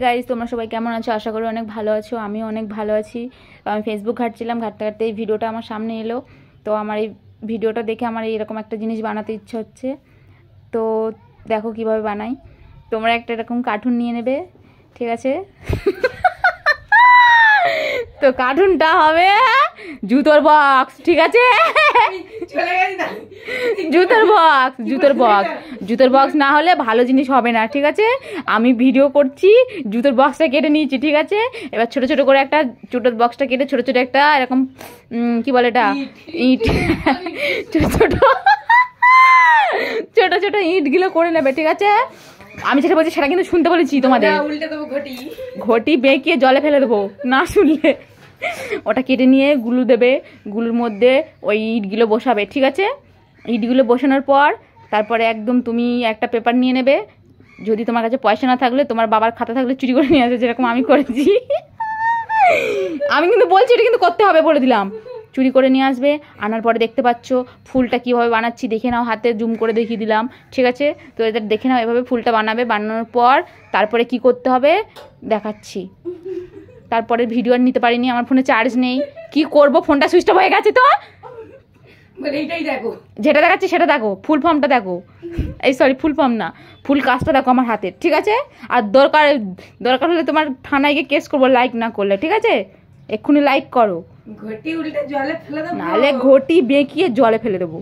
Guys, তোমরা সবাই কেমন আছো? আশা করি অনেক ভালো আছো। আমিও অনেক ভালো আছি। তো আমি ফেসবুক ঘাঁটছিলাম, ঘাঁটতে ঘাঁটতে এই ভিডিওটা আমার সামনে এলো। তো আমার এই ভিডিওটা দেখে আমার এইরকম একটা জিনিস বানাতে ইচ্ছে হচ্ছে। তো দেখো কিভাবে বানাই। তোমরা একটা এরকম কার্টুন নিয়ে নেবে, ঠিক আছে? তো কার্টুনটা হবে জুতোর বক্স, ঠিক আছে? জুতোর বক্স না হলে ভালো জিনিস হবে না, ঠিক আছে? আমি ভিডিও করছি, জুতোর বক্সটা কেটে নিয়েছি, ঠিক আছে? এবার ছোট ছোট করে একটা জুতোর বক্সটা কেটে ছোট ছোট একটা এরকম কি বলে এটা, ইট ছোট ছোট ছোট ছোট ইটগুলো করে নেবে, ঠিক আছে? আমি যেটা বলছি সেটা কিন্তু শুনতে বলেছি তোমাদের। ঘটি বেঁকিয়ে জলে ফেলে দেবো না শুনলে। ওটা কেটে নিয়ে গুলু দেবে, গুলুর মধ্যে ওই ইটগুলো বসাবে, ঠিক আছে? ইটগুলো বসানোর পর তারপরে একদম তুমি একটা পেপার নিয়ে নেবে। যদি তোমার কাছে পয়সা না থাকলে তোমার বাবার খাতা থাকলে চুরি করে নিয়ে আসবে, যেরকম আমি করেছি। আমি কিন্তু বলছি এটা কিন্তু করতে হবে, বলে দিলাম। চুরি করে নিয়ে আসবে, আনার পরে দেখতে পাচ্ছ ফুলটা কীভাবে বানাচ্ছি, দেখে নাও, হাতে জুম করে দেখিয়ে দিলাম, ঠিক আছে? তো এটা দেখে নাও, এভাবে ফুলটা বানাবে। বানানোর পর তারপরে কি করতে হবে দেখাচ্ছি। তারপরে ভিডিও আর নিতে পারিনি, আমার ফোনে চার্জ নেই, কি করব, ফোনটা সুইচ অফ হয়ে গেছে। তো যেটা দেখাচ্ছি সেটা দেখো, ফুল ফর্মটা দেখো, এই সরি ফুল ফর্ম না, ফুল কাজটা দেখো আমার হাতের, ঠিক আছে? আর দরকার হলে তোমার থানায় গিয়ে কেস করবো লাইক না করলে, ঠিক আছে? এক্ষুনি লাইক করো, ঘটি উল্টে জলে ফেলে দেবো, নাহলে ঘটি বেঁকিয়ে জলে ফেলে দেবো।